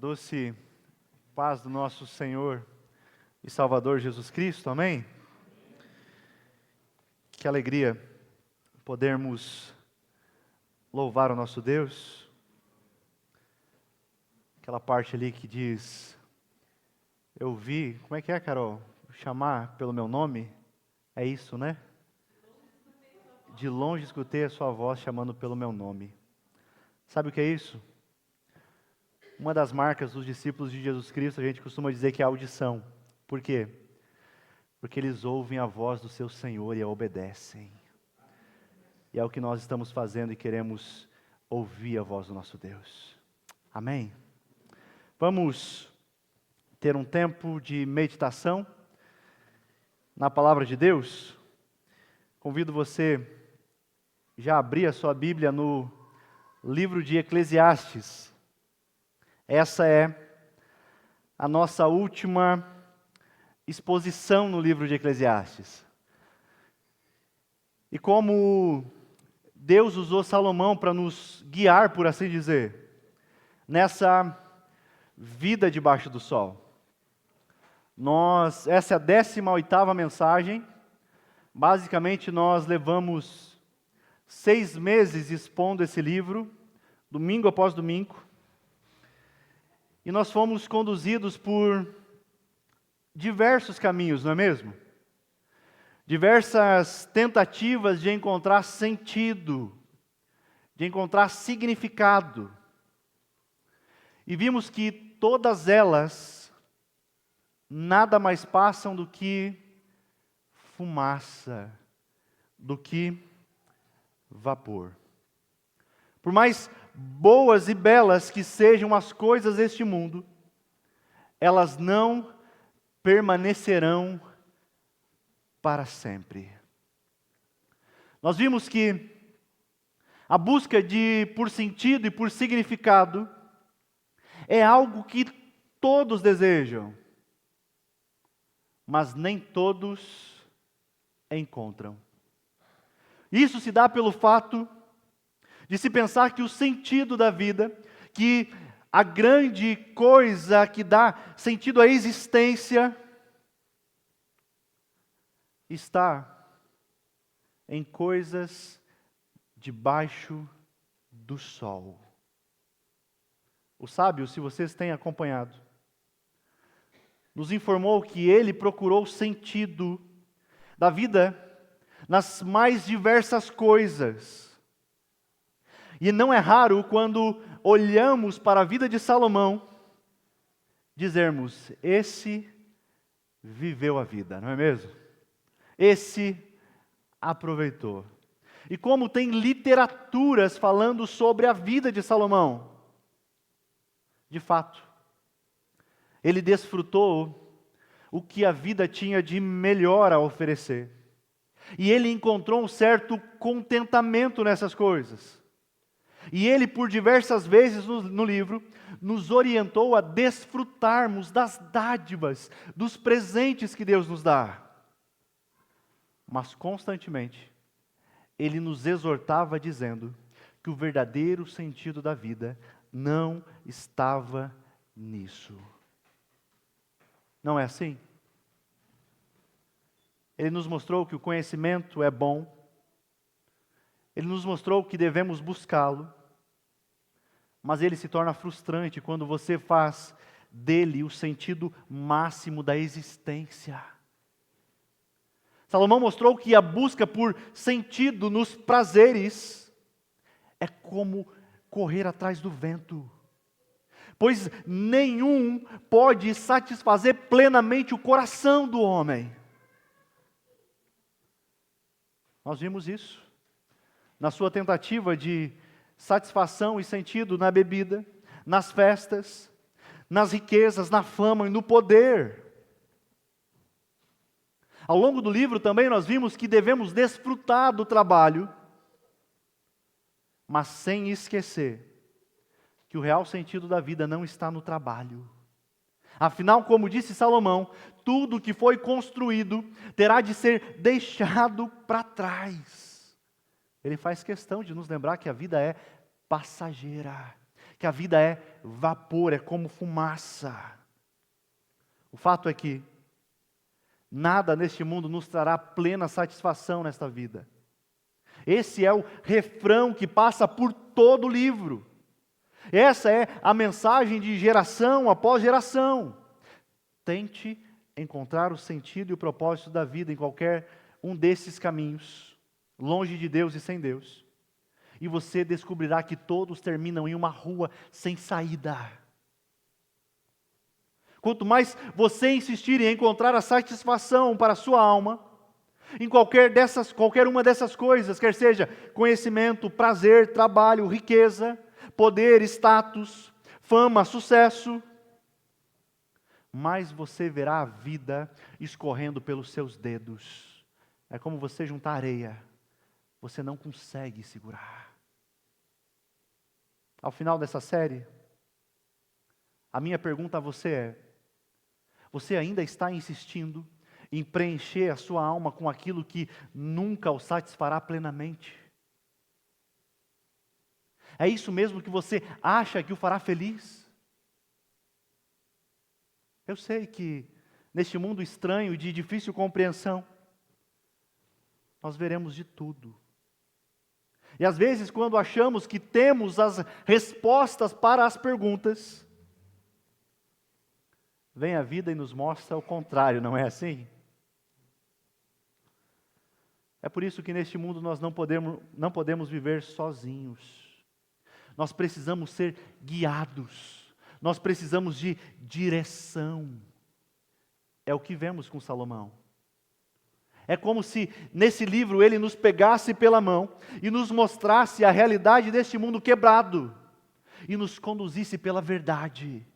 Doce paz do nosso Senhor e Salvador Jesus Cristo, amém? Que alegria podermos louvar o nosso Deus. Aquela parte ali que diz, eu vi, como é que é, Carol? Chamar pelo meu nome? É isso, né? De longe escutei a sua voz chamando pelo meu nome. Sabe o que é isso? Uma das marcas dos discípulos de Jesus Cristo, a gente costuma dizer que é a audição. Por quê? Porque eles ouvem a voz do seu Senhor e a obedecem. E é o que nós estamos fazendo e queremos ouvir a voz do nosso Deus. Amém? Vamos ter um tempo de meditação na Palavra de Deus. Convido você já a abrir a sua Bíblia no livro de Eclesiastes. Essa é a nossa última exposição no livro de Eclesiastes. E como Deus usou Salomão para nos guiar, por assim dizer, nessa vida debaixo do sol. Essa é a 18ª mensagem. Basicamente nós levamos 6 meses expondo esse livro, domingo após domingo. E nós fomos conduzidos por diversos caminhos, não é mesmo? Diversas tentativas de encontrar sentido, de encontrar significado. E vimos que todas elas nada mais passam do que fumaça, do que vapor. Por mais boas e belas que sejam as coisas deste mundo, elas não permanecerão para sempre. Nós vimos que a busca por sentido e por significado é algo que todos desejam, mas nem todos encontram. Isso se dá pelo fato de se pensar que o sentido da vida, que a grande coisa que dá sentido à existência, está em coisas debaixo do sol. O sábio, se vocês têm acompanhado, nos informou que ele procurou sentido da vida nas mais diversas coisas. E não é raro quando olhamos para a vida de Salomão, dizermos, esse viveu a vida, não é mesmo? Esse aproveitou. E como tem literaturas falando sobre a vida de Salomão, de fato, ele desfrutou o que a vida tinha de melhor a oferecer. E ele encontrou um certo contentamento nessas coisas. E ele, por diversas vezes no livro, nos orientou a desfrutarmos das dádivas, dos presentes que Deus nos dá. Mas constantemente, ele nos exortava dizendo que o verdadeiro sentido da vida não estava nisso. Não é assim? Ele nos mostrou que o conhecimento é bom. Ele nos mostrou que devemos buscá-lo. Mas ele se torna frustrante quando você faz dele o sentido máximo da existência. Salomão mostrou que a busca por sentido nos prazeres é como correr atrás do vento. Pois nenhum pode satisfazer plenamente o coração do homem. Nós vimos isso na sua tentativa de satisfação e sentido na bebida, nas festas, nas riquezas, na fama e no poder. Ao longo do livro também nós vimos que devemos desfrutar do trabalho, mas sem esquecer que o real sentido da vida não está no trabalho. Afinal, como disse Salomão, tudo que foi construído terá de ser deixado para trás. Ele faz questão de nos lembrar que a vida é passageira, que a vida é vapor, é como fumaça. O fato é que nada neste mundo nos trará plena satisfação nesta vida. Esse é o refrão que passa por todo o livro. Essa é a mensagem de geração após geração. Tente encontrar o sentido e o propósito da vida em qualquer um desses caminhos, longe de Deus e sem Deus. E você descobrirá que todos terminam em uma rua sem saída. Quanto mais você insistir em encontrar a satisfação para a sua alma, em qualquer uma dessas coisas, quer seja conhecimento, prazer, trabalho, riqueza, poder, status, fama, sucesso, mais você verá a vida escorrendo pelos seus dedos. É como você juntar areia, você não consegue segurar. Ao final dessa série, a minha pergunta a você é: você ainda está insistindo em preencher a sua alma com aquilo que nunca o satisfará plenamente? É isso mesmo que você acha que o fará feliz? Eu sei que neste mundo estranho e de difícil compreensão, nós veremos de tudo. E às vezes, quando achamos que temos as respostas para as perguntas, vem a vida e nos mostra o contrário, não é assim? É por isso que neste mundo nós não podemos viver sozinhos. Nós precisamos ser guiados. Nós precisamos de direção. É o que vemos com Salomão. É como se nesse livro ele nos pegasse pela mão e nos mostrasse a realidade deste mundo quebrado e nos conduzisse pela verdade,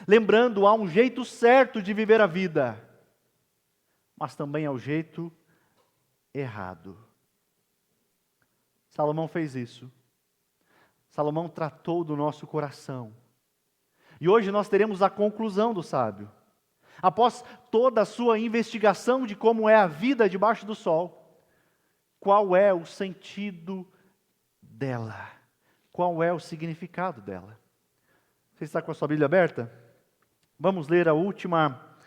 lembrando, há um jeito certo de viver a vida, mas também há o jeito errado. Salomão fez isso. Salomão tratou do nosso coração. E hoje nós teremos a conclusão do sábio. Após toda a sua investigação de como é a vida debaixo do sol, qual é o sentido dela? Qual é o significado dela? Você está com a sua Bíblia aberta? Vamos ler a última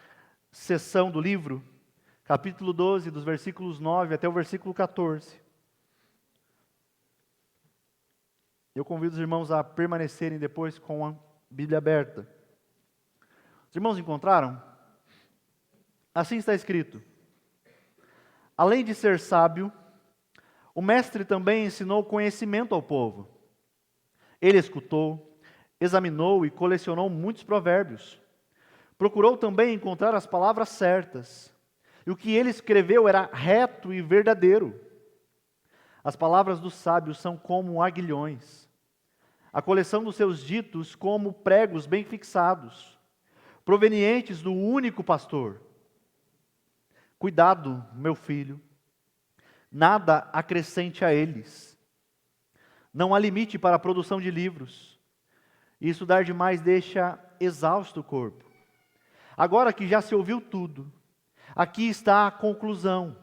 seção do livro, capítulo 12, dos versículos 9 até o versículo 14. Eu convido os irmãos a permanecerem depois com a Bíblia aberta. Os irmãos encontraram? Assim está escrito: além de ser sábio, o mestre também ensinou conhecimento ao povo. Ele escutou, examinou e colecionou muitos provérbios. Procurou também encontrar as palavras certas. E o que ele escreveu era reto e verdadeiro. As palavras dos sábios são como aguilhões. A coleção dos seus ditos como pregos bem fixados, provenientes do único pastor. Cuidado, meu filho, nada acrescente a eles. Não há limite para a produção de livros. E estudar demais deixa exausto o corpo. Agora que já se ouviu tudo, aqui está a conclusão.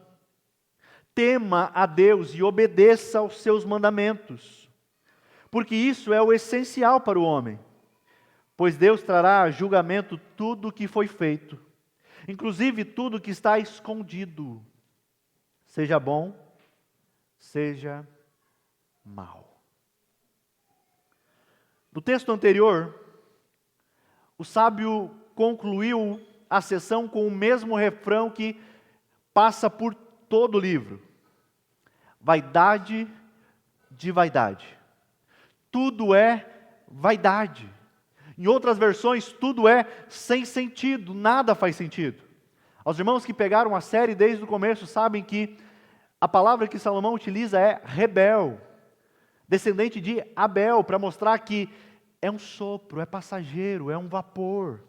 Tema a Deus e obedeça aos seus mandamentos, porque isso é o essencial para o homem. Pois Deus trará a julgamento tudo o que foi feito, inclusive tudo que está escondido, seja bom, seja mal. No texto anterior, o sábio concluiu a sessão com o mesmo refrão que passa por todo o livro: vaidade de vaidade. Tudo é vaidade. Em outras versões, tudo é sem sentido, nada faz sentido. Os irmãos que pegaram a série desde o começo sabem que a palavra que Salomão utiliza é rebel, descendente de Abel, para mostrar que é um sopro, é passageiro, é um vapor.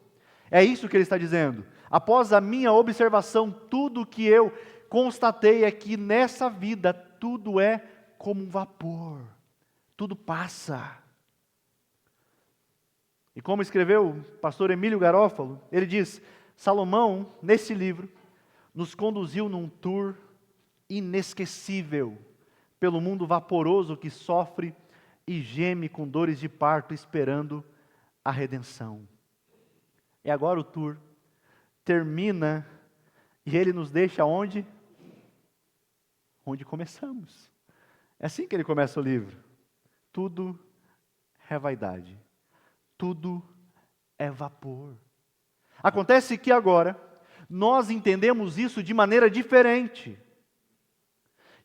É isso que ele está dizendo. Após a minha observação, tudo o que eu constatei é que nessa vida tudo é como um vapor, tudo passa. E como escreveu o pastor Emílio Garófalo, ele diz: Salomão, nesse livro, nos conduziu num tour inesquecível pelo mundo vaporoso que sofre e geme com dores de parto, esperando a redenção. E agora o tour termina e ele nos deixa onde? Onde começamos. É assim que ele começa o livro. Tudo é vaidade. Tudo é vapor. Acontece que agora nós entendemos isso de maneira diferente.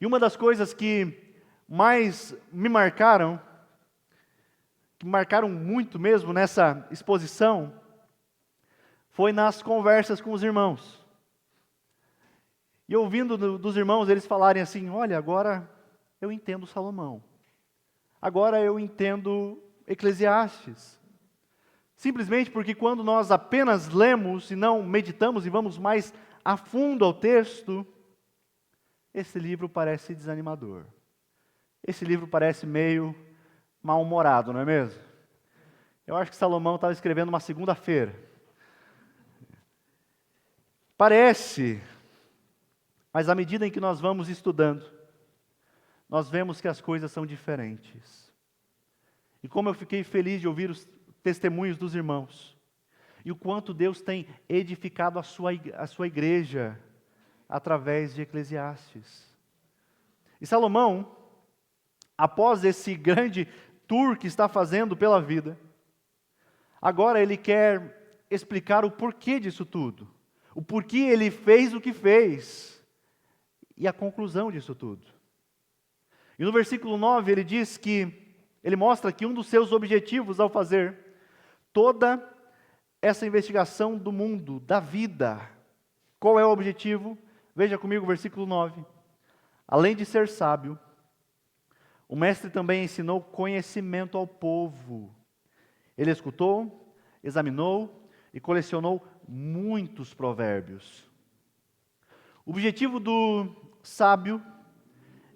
E uma das coisas que mais me marcaram, que marcaram muito mesmo nessa exposição, foi nas conversas com os irmãos. E ouvindo dos irmãos eles falarem assim: olha, agora eu entendo Salomão. Agora eu entendo Eclesiastes. Simplesmente porque quando nós apenas lemos e não meditamos e vamos mais a fundo ao texto, esse livro parece desanimador. Esse livro parece meio mal-humorado, não é mesmo? Eu acho que Salomão estava escrevendo uma segunda-feira. Parece, mas à medida em que nós vamos estudando, nós vemos que as coisas são diferentes. E como eu fiquei feliz de ouvir os testemunhos dos irmãos, e o quanto Deus tem edificado a sua igreja através de Eclesiastes. E Salomão, após esse grande tour que está fazendo pela vida, agora ele quer explicar o porquê disso tudo, o porquê ele fez o que fez, e a conclusão disso tudo. E no versículo 9 ele diz que, ele mostra que um dos seus objetivos ao fazer toda essa investigação do mundo, da vida, qual é o objetivo? Veja comigo o versículo 9. Além de ser sábio, o mestre também ensinou conhecimento ao povo. Ele escutou, examinou e colecionou muitos provérbios. O objetivo do sábio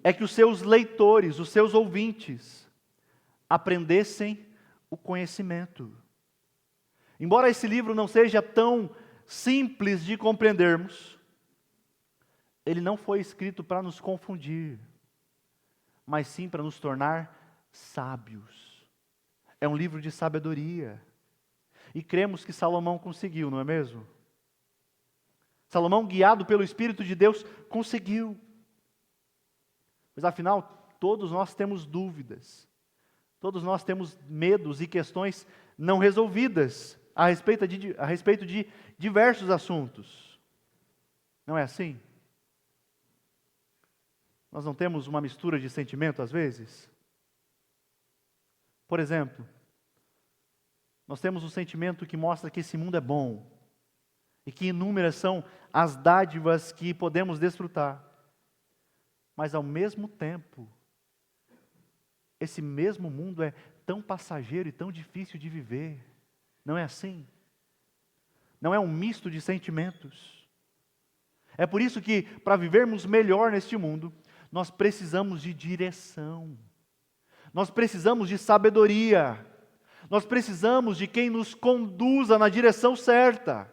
é que os seus leitores, os seus ouvintes, aprendessem o conhecimento. Embora esse livro não seja tão simples de compreendermos, ele não foi escrito para nos confundir, mas sim para nos tornar sábios. É um livro de sabedoria. E cremos que Salomão conseguiu, não é mesmo? Salomão, guiado pelo Espírito de Deus, conseguiu. Mas afinal, todos nós temos dúvidas. Todos nós temos medos e questões não resolvidas a respeito de diversos assuntos. Não é assim? Nós não temos uma mistura de sentimento às vezes? Por exemplo, nós temos um sentimento que mostra que esse mundo é bom e que inúmeras são as dádivas que podemos desfrutar. Mas ao mesmo tempo, esse mesmo mundo é tão passageiro e tão difícil de viver. Não é assim? Não é um misto de sentimentos. É por isso que, para vivermos melhor neste mundo, nós precisamos de direção. Nós precisamos de sabedoria. Nós precisamos de quem nos conduza na direção certa.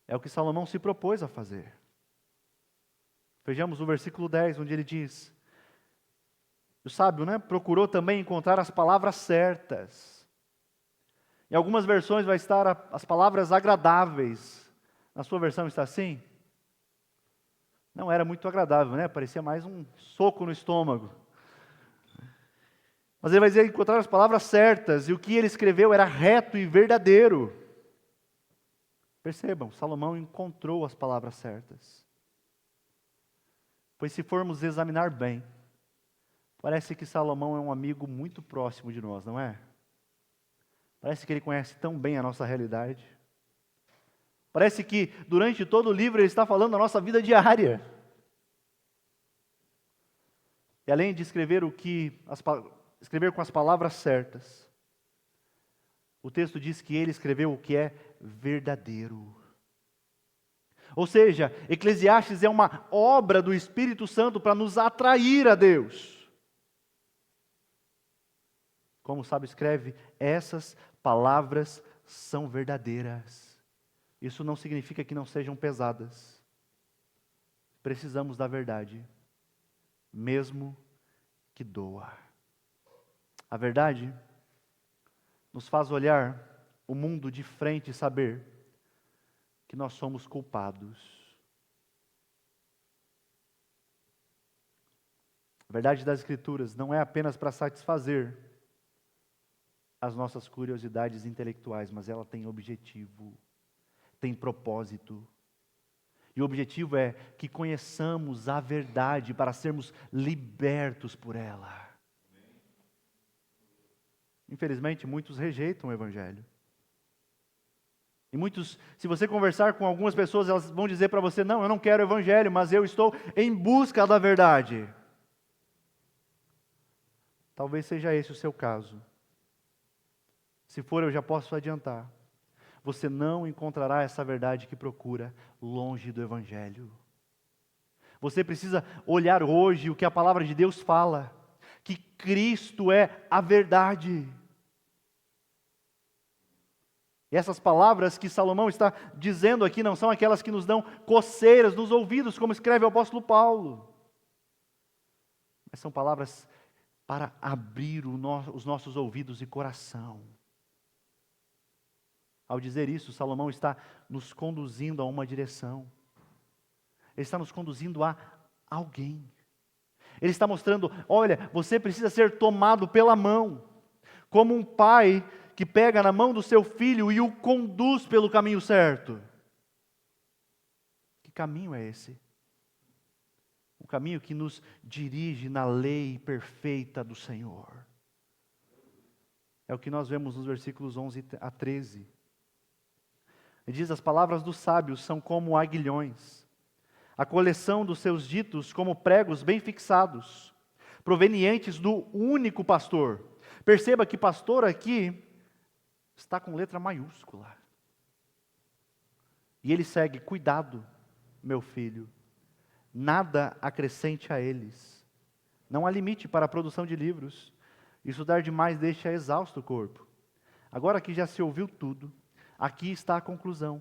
É o que Salomão se propôs a fazer. Vejamos o versículo 10, onde ele diz: o sábio, procurou também encontrar as palavras certas. Em algumas versões vai estar as palavras agradáveis. Na sua versão está assim? Não era muito agradável, parecia mais um soco no estômago. Mas ele vai dizer encontrar as palavras certas, e o que ele escreveu era reto e verdadeiro. Percebam, Salomão encontrou as palavras certas. Pois se formos examinar bem, parece que Salomão é um amigo muito próximo de nós, não é? Parece que ele conhece tão bem a nossa realidade. Parece que durante todo o livro ele está falando da nossa vida diária. E além de escrever escrever com as palavras certas, o texto diz que ele escreveu o que é verdadeiro. Ou seja, Eclesiastes é uma obra do Espírito Santo para nos atrair a Deus. Como o sábio escreve, essas palavras são verdadeiras. Isso não significa que não sejam pesadas. Precisamos da verdade, mesmo que doa. A verdade nos faz olhar o mundo de frente e saber que nós somos culpados. A verdade das Escrituras não é apenas para satisfazer as nossas curiosidades intelectuais, mas ela tem objetivo, tem propósito. E o objetivo é que conheçamos a verdade para sermos libertos por ela. Infelizmente, muitos rejeitam o Evangelho. E muitos, se você conversar com algumas pessoas, elas vão dizer para você: não, eu não quero o Evangelho, mas eu estou em busca da verdade. Talvez seja esse o seu caso. Se for, eu já posso adiantar. Você não encontrará essa verdade que procura longe do Evangelho. Você precisa olhar hoje o que a palavra de Deus fala, que Cristo é a verdade. E essas palavras que Salomão está dizendo aqui não são aquelas que nos dão coceiras nos ouvidos, como escreve o apóstolo Paulo. Mas são palavras para abrir os nossos ouvidos e coração. Ao dizer isso, Salomão está nos conduzindo a uma direção. Ele está nos conduzindo a alguém. Ele está mostrando: olha, você precisa ser tomado pela mão, como um pai que pega na mão do seu filho e o conduz pelo caminho certo. Que caminho é esse? Um caminho que nos dirige na lei perfeita do Senhor. É o que nós vemos nos versículos 11 a 13. Ele diz: as palavras dos sábios são como aguilhões, a coleção dos seus ditos como pregos bem fixados, provenientes do único pastor. Perceba que pastor aqui está com letra maiúscula. E ele segue: cuidado, meu filho, nada acrescente a eles. Não há limite para a produção de livros. Estudar demais deixa exausto o corpo. Agora que já se ouviu tudo, aqui está a conclusão.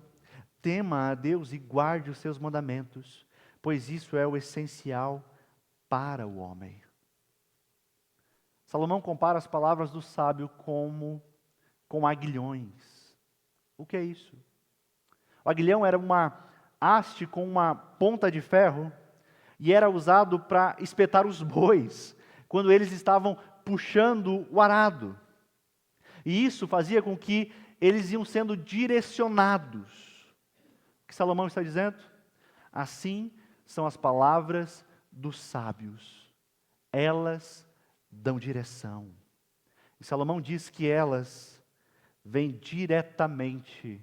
Tema a Deus e guarde os seus mandamentos, pois isso é o essencial para o homem. Salomão compara as palavras do sábio com aguilhões. O que é isso? O aguilhão era uma haste com uma ponta de ferro e era usado para espetar os bois, quando eles estavam puxando o arado. E isso fazia com que eles iam sendo direcionados. O que Salomão está dizendo? Assim são as palavras dos sábios. Elas dão direção. E Salomão diz que elas vêm diretamente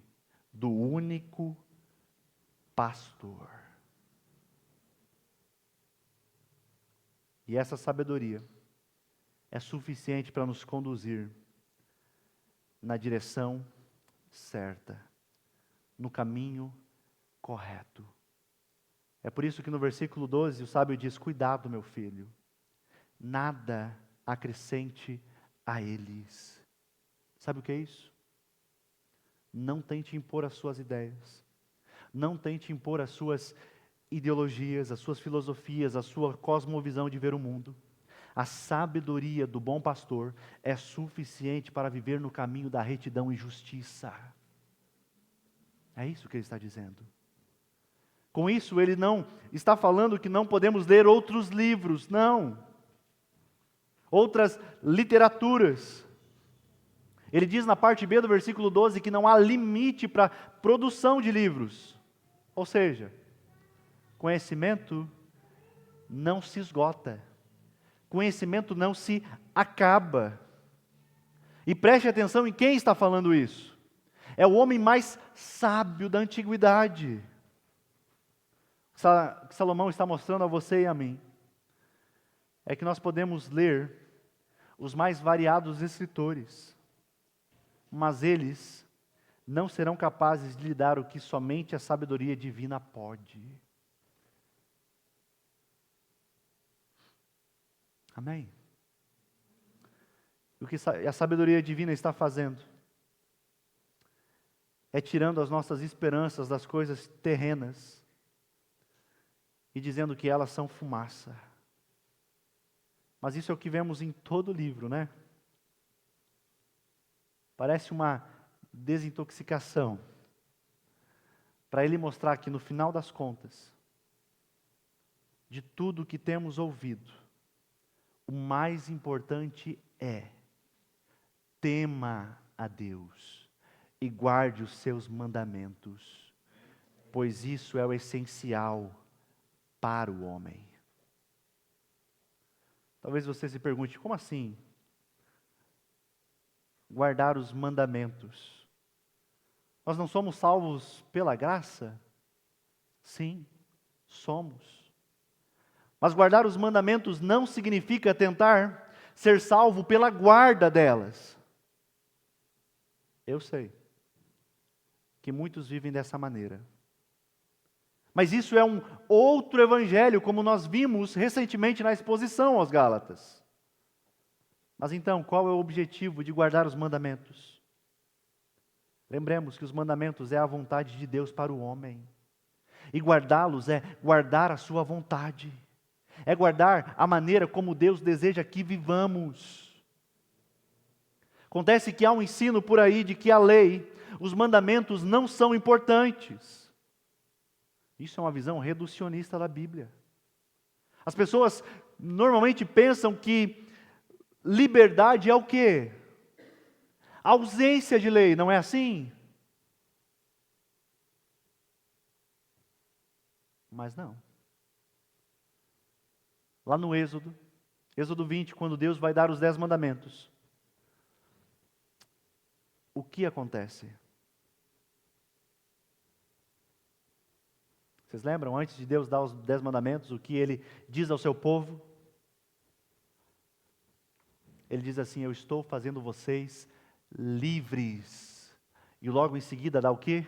do único pastor. E essa sabedoria é suficiente para nos conduzir na direção certa, no caminho correto. É por isso que no versículo 12 o sábio diz: cuidado, meu filho, nada acrescente a eles. Sabe o que é isso? Não tente impor as suas ideias, não tente impor as suas ideologias, as suas filosofias, a sua cosmovisão de ver o mundo. A sabedoria do bom pastor é suficiente para viver no caminho da retidão e justiça. É isso que ele está dizendo. Com isso, ele não está falando que não podemos ler outros livros, não. Outras literaturas. Ele diz na parte B do versículo 12 que não há limite para a produção de livros. Ou seja, conhecimento não se esgota. Conhecimento não se acaba. E preste atenção em quem está falando isso. É o homem mais sábio da antiguidade. O que Salomão está mostrando a você e a mim é que nós podemos ler os mais variados escritores, mas eles não serão capazes de lhe dar o que somente a sabedoria divina pode. Amém? O que a sabedoria divina está fazendo é tirando as nossas esperanças das coisas terrenas e dizendo que elas são fumaça. Mas isso é o que vemos em todo o livro, né? Parece uma desintoxicação, para ele mostrar que no final das contas, de tudo que temos ouvido, o mais importante é: tema a Deus e guarde os seus mandamentos, pois isso é o essencial para o homem. Talvez você se pergunte, como assim? Guardar os mandamentos. Nós não somos salvos pela graça? Sim, somos. Mas guardar os mandamentos não significa tentar ser salvo pela guarda delas. Eu sei que muitos vivem dessa maneira. Mas isso é um outro evangelho, como nós vimos recentemente na exposição aos Gálatas. Mas então, qual é o objetivo de guardar os mandamentos? Lembremos que os mandamentos é a vontade de Deus para o homem. E guardá-los é guardar a sua vontade. É guardar a maneira como Deus deseja que vivamos. Acontece que há um ensino por aí de que a lei, os mandamentos não são importantes. Isso é uma visão reducionista da Bíblia. As pessoas normalmente pensam que liberdade é o quê? A ausência de lei, não é assim? Mas não. Lá no Êxodo 20, quando Deus vai dar os 10 mandamentos, o que acontece? Vocês lembram, antes de Deus dar os 10 mandamentos, o que Ele diz ao seu povo? Ele diz assim: eu estou fazendo vocês livres. E logo em seguida dá o quê?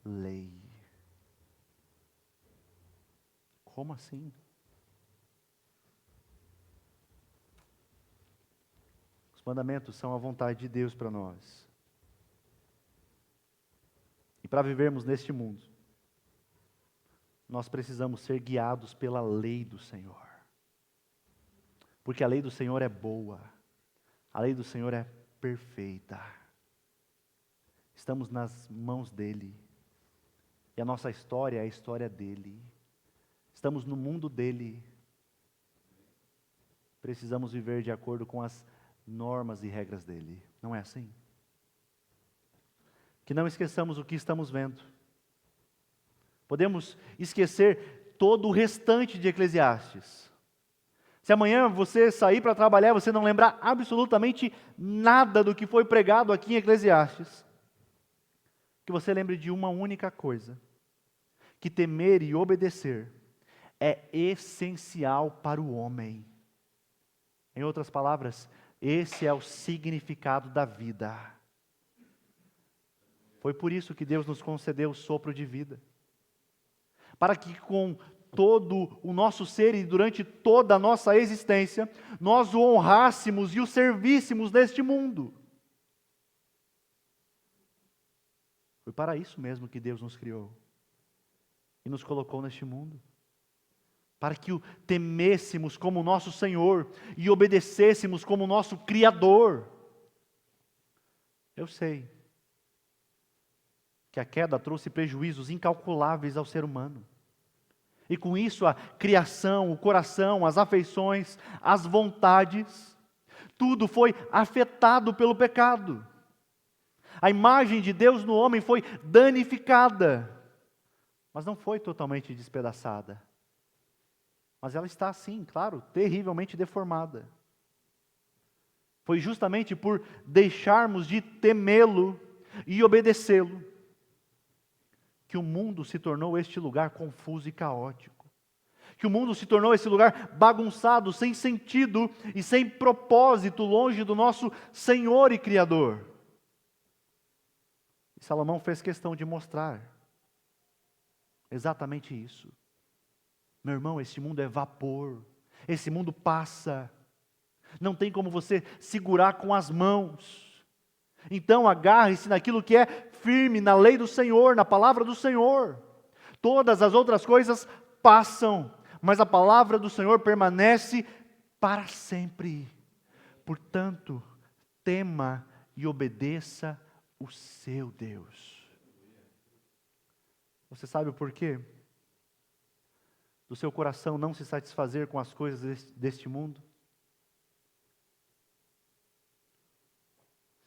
Lei. Como assim? Os mandamentos são a vontade de Deus para nós. E para vivermos neste mundo, nós precisamos ser guiados pela lei do Senhor. Porque a lei do Senhor é boa. A lei do Senhor é perfeita. Estamos nas mãos dEle. E a nossa história é a história dEle. Estamos no mundo dEle. Precisamos viver de acordo com as normas e regras dEle. Não é assim? Que não esqueçamos o que estamos vendo. Podemos esquecer todo o restante de Eclesiastes. Se amanhã você sair para trabalhar e você não lembrar absolutamente nada do que foi pregado aqui em Eclesiastes, que você lembre de uma única coisa: que temer e obedecer é essencial para o homem. Em outras palavras, esse é o significado da vida. Foi por isso que Deus nos concedeu o sopro de vida. Para que com todo o nosso ser e durante toda a nossa existência, nós o honrássemos e o servíssemos neste mundo. Foi para isso mesmo que Deus nos criou e nos colocou neste mundo. Para que o temêssemos como nosso Senhor e obedecêssemos como nosso Criador. Eu sei que a queda trouxe prejuízos incalculáveis ao ser humano. E com isso a criação, o coração, as afeições, as vontades, tudo foi afetado pelo pecado. A imagem de Deus no homem foi danificada, mas não foi totalmente despedaçada. Mas ela está sim, claro, terrivelmente deformada. Foi justamente por deixarmos de temê-lo e obedecê-lo que o mundo se tornou este lugar confuso e caótico. Que o mundo se tornou esse lugar bagunçado, sem sentido e sem propósito, longe do nosso Senhor e Criador. E Salomão fez questão de mostrar exatamente isso. Meu irmão, esse mundo é vapor, esse mundo passa, não tem como você segurar com as mãos. Então agarre-se naquilo que é firme, na lei do Senhor, na palavra do Senhor. Todas as outras coisas passam, mas a palavra do Senhor permanece para sempre. Portanto, tema e obedeça o seu Deus. Você sabe o porquê? Do seu coração não se satisfazer com as coisas deste mundo?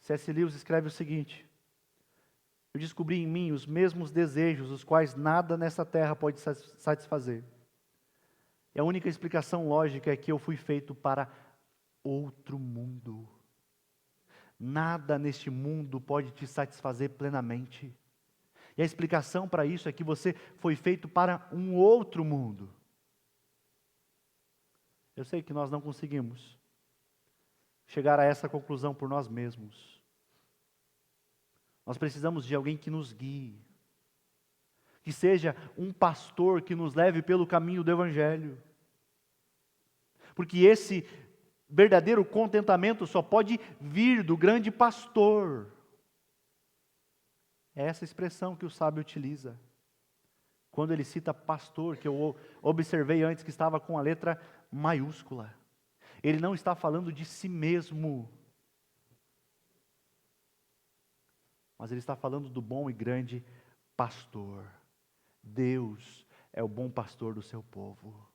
C.S. Lewis escreve o seguinte: eu descobri em mim os mesmos desejos, os quais nada nessa terra pode satisfazer. E a única explicação lógica é que eu fui feito para outro mundo. Nada neste mundo pode te satisfazer plenamente. E a explicação para isso é que você foi feito para um outro mundo. Eu sei que nós não conseguimos chegar a essa conclusão por nós mesmos. Nós precisamos de alguém que nos guie, que seja um pastor que nos leve pelo caminho do Evangelho. Porque esse verdadeiro contentamento só pode vir do grande pastor. É essa expressão que o sábio utiliza. Quando ele cita pastor, que eu observei antes que estava com a letra maiúscula. Ele não está falando de si mesmo, mas ele está falando do bom e grande pastor. Deus é o bom pastor do seu povo.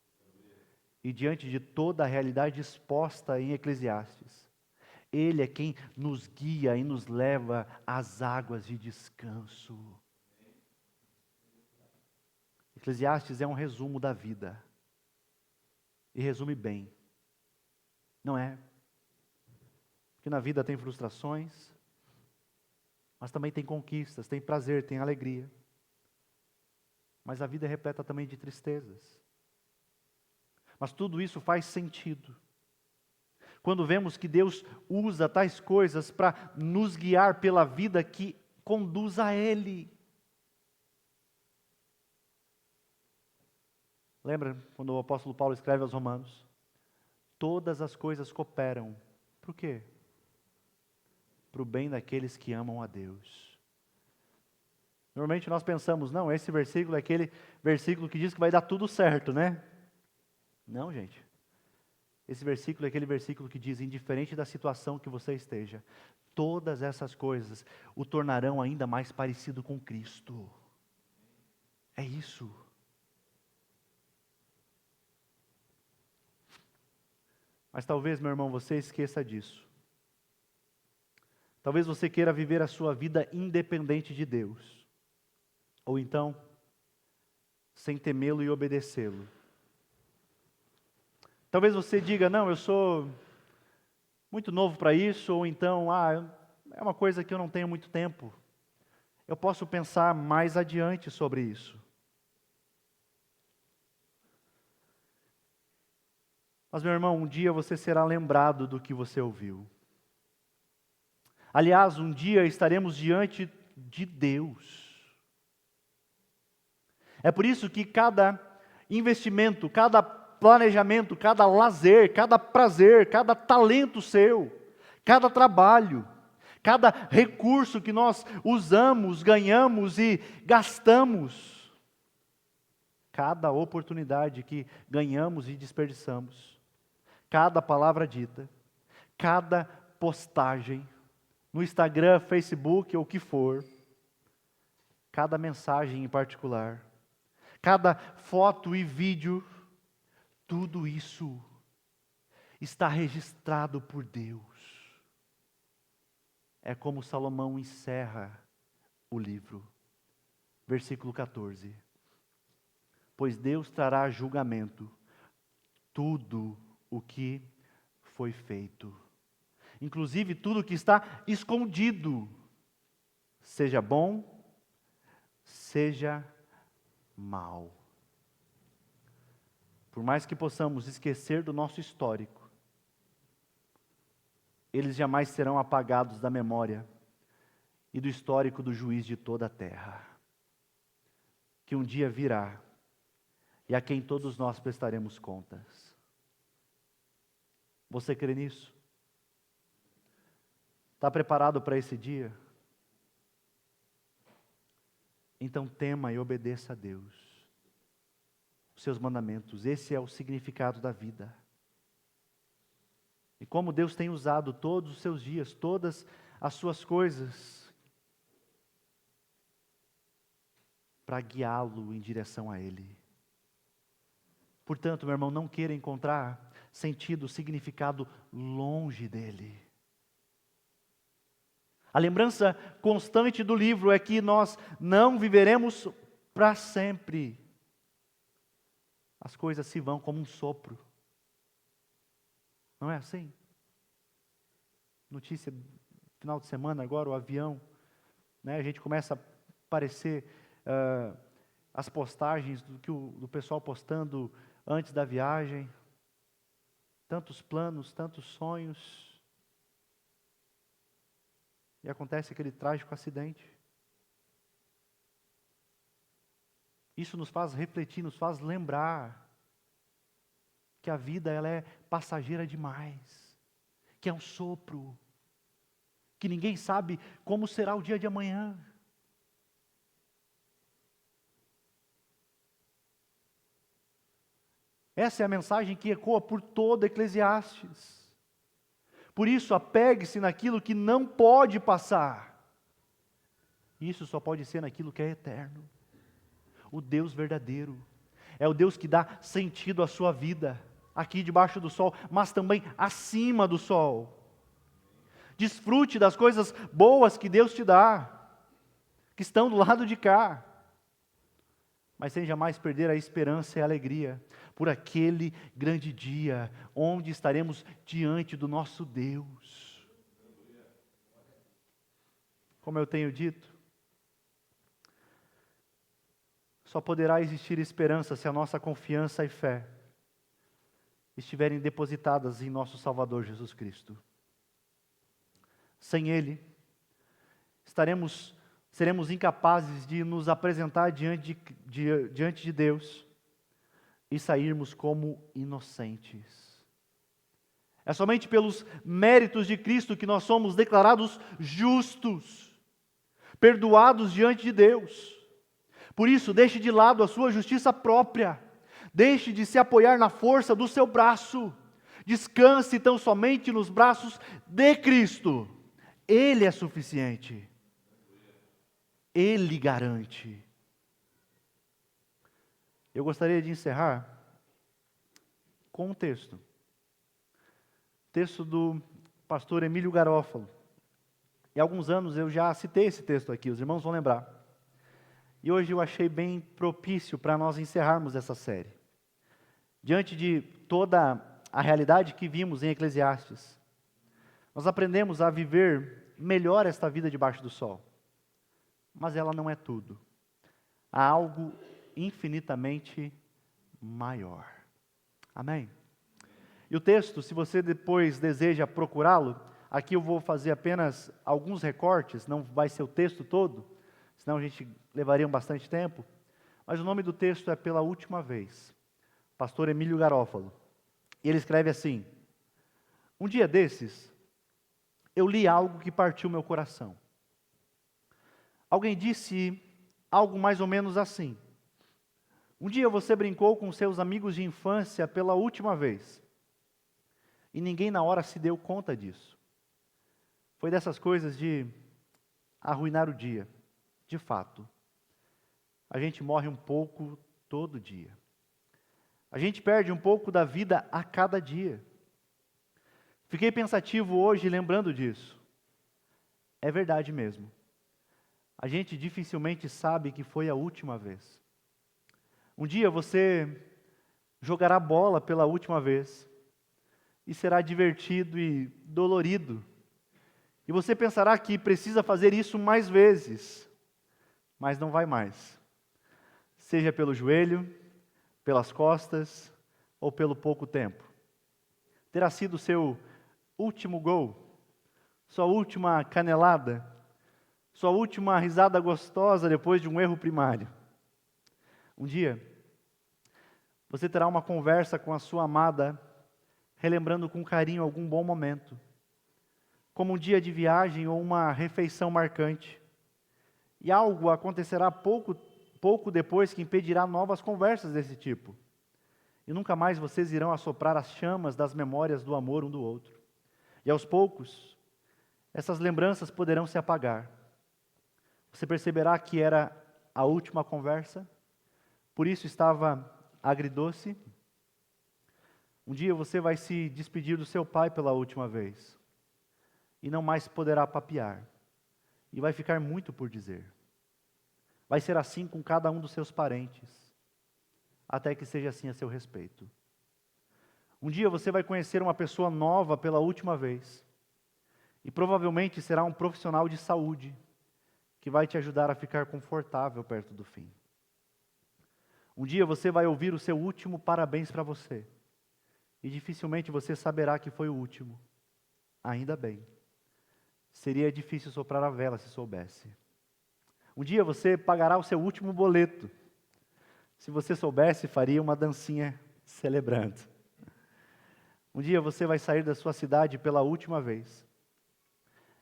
E diante de toda a realidade exposta em Eclesiastes, Ele é quem nos guia e nos leva às águas de descanso. Eclesiastes é um resumo da vida. E resume bem. Não é? Porque na vida tem frustrações, mas também tem conquistas, tem prazer, tem alegria. Mas a vida é repleta também de tristezas. Mas tudo isso faz sentido quando vemos que Deus usa tais coisas para nos guiar pela vida que conduz a Ele. Lembra quando o apóstolo Paulo escreve aos Romanos? Todas as coisas cooperam. Para o quê? Para o bem daqueles que amam a Deus. Normalmente nós pensamos, não, esse versículo é aquele versículo que diz que vai dar tudo certo, né? Não, gente. Esse versículo é aquele versículo que diz, indiferente da situação que você esteja, todas essas coisas o tornarão ainda mais parecido com Cristo. É isso. Mas talvez, meu irmão, você esqueça disso. Talvez você queira viver a sua vida independente de Deus. Ou então, sem temê-lo e obedecê-lo. Talvez você diga, não, eu sou muito novo para isso, ou então, é uma coisa que eu não tenho muito tempo. Eu posso pensar mais adiante sobre isso. Mas, meu irmão, um dia você será lembrado do que você ouviu. Aliás, um dia estaremos diante de Deus. É por isso que cada investimento, cada planejamento, cada lazer, cada prazer, cada talento seu, cada trabalho, cada recurso que nós usamos, ganhamos e gastamos, cada oportunidade que ganhamos e desperdiçamos, cada palavra dita, cada postagem, no Instagram, Facebook ou o que for, cada mensagem em particular, cada foto e vídeo, tudo isso está registrado por Deus. É como Salomão encerra o livro. Versículo 14. Pois Deus trará a julgamento tudo o que foi feito. Inclusive tudo o que está escondido. Seja bom, seja mal. Por mais que possamos esquecer do nosso histórico, eles jamais serão apagados da memória e do histórico do juiz de toda a terra, que um dia virá e a quem todos nós prestaremos contas. Você crê nisso? Está preparado para esse dia? Então tema e obedeça a Deus. Seus mandamentos, esse é o significado da vida. E como Deus tem usado todos os seus dias, todas as suas coisas para guiá-lo em direção a Ele. Portanto, meu irmão, não queira encontrar sentido, significado longe dele. A lembrança constante do livro é que nós não viveremos para sempre. As coisas se vão como um sopro. Não é assim? Notícia final de semana agora, o avião, né? A gente começa a aparecer as postagens do pessoal postando antes da viagem. Tantos planos, tantos sonhos. E acontece aquele trágico acidente. Isso nos faz refletir, nos faz lembrar que a vida ela é passageira demais, que é um sopro, que ninguém sabe como será o dia de amanhã. Essa é a mensagem que ecoa por todo Eclesiastes. Por isso, apegue-se naquilo que não pode passar. Isso só pode ser naquilo que é eterno. O Deus verdadeiro. É o Deus que dá sentido à sua vida, aqui debaixo do sol, mas também acima do sol. Desfrute das coisas boas que Deus te dá, que estão do lado de cá. Mas sem jamais perder a esperança e a alegria por aquele grande dia, onde estaremos diante do nosso Deus. Como eu tenho dito, só poderá existir esperança se a nossa confiança e fé estiverem depositadas em nosso Salvador Jesus Cristo. Sem Ele, seremos incapazes de nos apresentar diante de Deus e sairmos como inocentes. É somente pelos méritos de Cristo que nós somos declarados justos, perdoados diante de Deus. Por isso, deixe de lado a sua justiça própria, deixe de se apoiar na força do seu braço, descanse tão somente nos braços de Cristo. Ele é suficiente. Ele garante. Eu gostaria de encerrar com um texto. Texto do pastor Emílio Garófalo. E há alguns anos eu já citei esse texto aqui, os irmãos vão lembrar. E hoje eu achei bem propício para nós encerrarmos essa série. Diante de toda a realidade que vimos em Eclesiastes, nós aprendemos a viver melhor esta vida debaixo do sol. Mas ela não é tudo. Há algo infinitamente maior. Amém? E o texto, se você depois deseja procurá-lo, aqui eu vou fazer apenas alguns recortes, não vai ser o texto todo, senão a gente levaria bastante tempo. Mas o nome do texto é Pela Última Vez. Pastor Emílio Garófalo. E ele escreve assim: um dia desses, eu li algo que partiu meu coração. Alguém disse algo mais ou menos assim: um dia você brincou com seus amigos de infância pela última vez, e ninguém na hora se deu conta disso. Foi dessas coisas de arruinar o dia. De fato, a gente morre um pouco todo dia. A gente perde um pouco da vida a cada dia. Fiquei pensativo hoje lembrando disso. É verdade mesmo. A gente dificilmente sabe que foi a última vez. Um dia você jogará bola pela última vez, e será divertido e dolorido. E você pensará que precisa fazer isso mais vezes, mas não vai mais. Seja pelo joelho, pelas costas, ou pelo pouco tempo. Terá sido seu último gol, sua última canelada, sua última risada gostosa depois de um erro primário. Um dia, você terá uma conversa com a sua amada, relembrando com carinho algum bom momento, como um dia de viagem ou uma refeição marcante. E algo acontecerá pouco depois que impedirá novas conversas desse tipo. E nunca mais vocês irão assoprar as chamas das memórias do amor um do outro. E aos poucos, Essas lembranças poderão se apagar. Você perceberá que era a última conversa, por isso estava agridoce. Um dia você vai se despedir do seu pai pela última vez, e não mais poderá papear, e vai ficar muito por dizer. Vai ser assim com cada um dos seus parentes, até que seja assim a seu respeito. Um dia você vai conhecer uma pessoa nova pela última vez, e provavelmente será um profissional de saúde, que vai te ajudar a ficar confortável perto do fim. Um dia você vai ouvir o seu último parabéns para você, e dificilmente você saberá que foi o último. Ainda bem. Seria difícil soprar a vela se soubesse. Um dia você pagará o seu último boleto. Se você soubesse, faria uma dancinha celebrando. Um dia você vai sair da sua cidade pela última vez.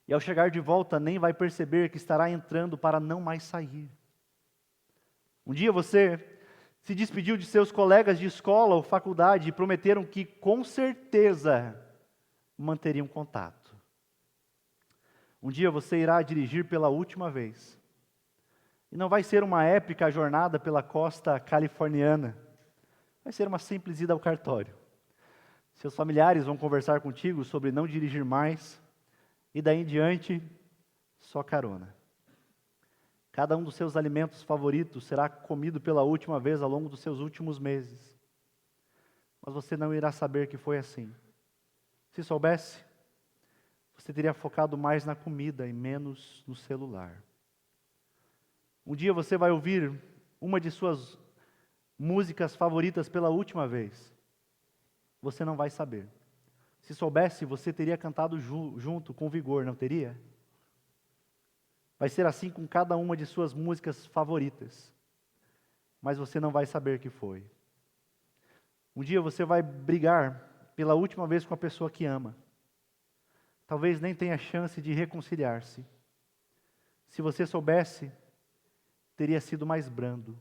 E ao chegar de volta, nem vai perceber que estará entrando para não mais sair. Um dia você se despediu de seus colegas de escola ou faculdade e prometeram que, com certeza, manteriam contato. Um dia você irá dirigir pela última vez. E não vai ser uma épica jornada pela costa californiana. Vai ser uma simples ida ao cartório. Seus familiares vão conversar contigo sobre não dirigir mais. E daí em diante, só carona. Cada um dos seus alimentos favoritos será comido pela última vez ao longo dos seus últimos meses. Mas você não irá saber que foi assim. Se soubesse, você teria focado mais na comida e menos no celular. Um dia você vai ouvir uma de suas músicas favoritas pela última vez. Você não vai saber. Se soubesse, você teria cantado junto com vigor, não teria? Vai ser assim com cada uma de suas músicas favoritas. Mas você não vai saber que foi. Um dia você vai brigar pela última vez com a pessoa que ama. Talvez nem tenha chance de reconciliar-se. Se você soubesse, teria sido mais brando.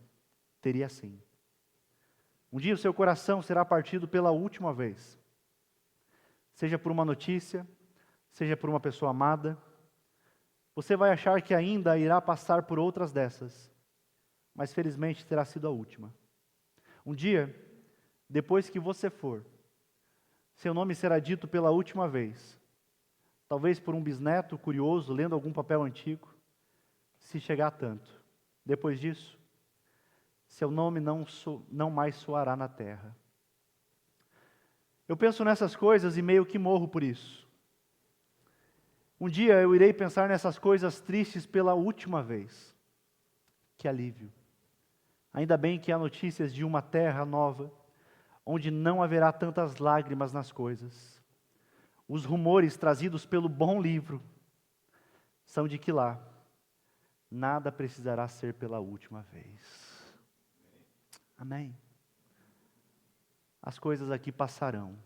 Teria sim. Um dia o seu coração será partido pela última vez. Seja por uma notícia, seja por uma pessoa amada. Você vai achar que ainda irá passar por outras dessas, mas felizmente terá sido a última. Um dia, depois que você for, seu nome será dito pela última vez. Talvez por um bisneto curioso, lendo algum papel antigo, se chegar a tanto. Depois disso, seu nome não mais soará na terra. Eu penso nessas coisas e meio que morro por isso. Um dia eu irei pensar nessas coisas tristes pela última vez. Que alívio. Ainda bem que há notícias de uma terra nova, onde não haverá tantas lágrimas nas coisas. Os rumores trazidos pelo bom livro são de que lá nada precisará ser pela última vez. Amém. As coisas aqui passarão.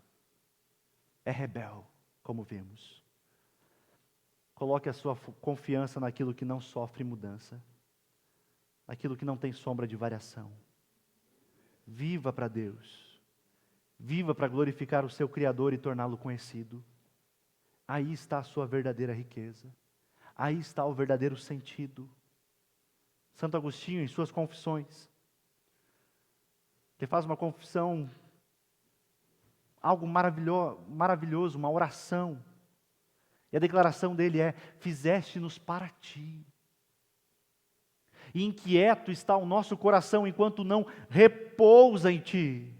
É rebelde, como vimos. Coloque a sua confiança naquilo que não sofre mudança, naquilo que não tem sombra de variação. Viva para Deus. Viva para glorificar o seu Criador e torná-lo conhecido. Aí está a sua verdadeira riqueza. Aí está o verdadeiro sentido. Santo Agostinho, em suas confissões, ele faz uma confissão, algo maravilhoso, uma oração. E a declaração dele é: fizeste-nos para ti. E inquieto está o nosso coração enquanto não repousa em ti.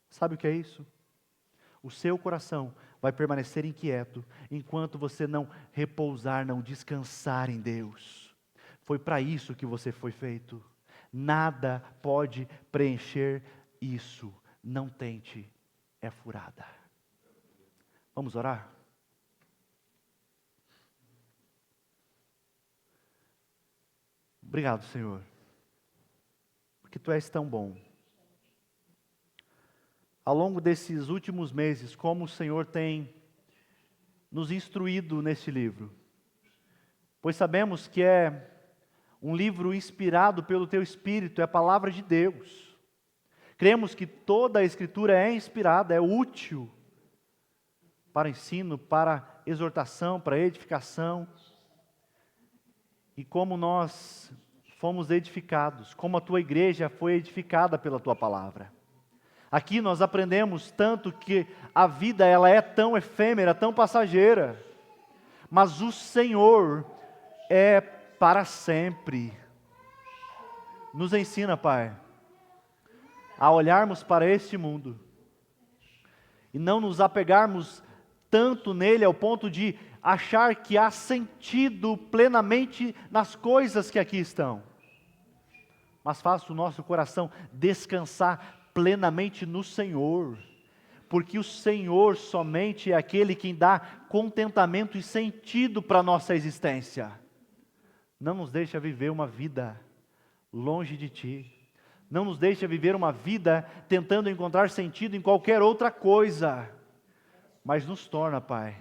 Sabe o que é isso? O seu coração vai permanecer inquieto enquanto você não repousar, não descansar em Deus. Foi para isso que você foi feito. Nada pode preencher isso. Não tente, é furada. Vamos orar? Obrigado, Senhor, porque Tu és tão bom. Ao longo desses últimos meses, como o Senhor tem nos instruído neste livro, pois sabemos que é um livro inspirado pelo Teu Espírito, é a palavra de Deus. Cremos que toda a Escritura é inspirada, é útil para ensino, para exortação, para edificação. E como nós fomos edificados, como a tua igreja foi edificada pela tua palavra. Aqui nós aprendemos tanto que a vida ela é tão efêmera, tão passageira, mas o Senhor é para sempre. Nos ensina, Pai, a olharmos para este mundo e não nos apegarmos tanto nele ao ponto de achar que há sentido plenamente nas coisas que aqui estão. Mas faça o nosso coração descansar plenamente no Senhor, porque o Senhor somente é aquele quem dá contentamento e sentido para a nossa existência. Não nos deixa viver uma vida longe de Ti. Não nos deixa viver uma vida tentando encontrar sentido em qualquer outra coisa. Mas nos torna, Pai,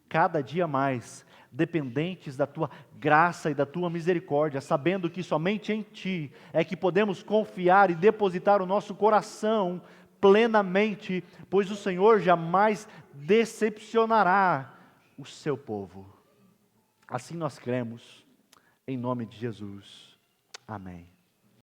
cada dia mais dependentes da Tua graça e da Tua misericórdia, sabendo que somente em Ti é que podemos confiar e depositar o nosso coração plenamente, pois o Senhor jamais decepcionará o Seu povo. Assim nós cremos, em nome de Jesus. Amém.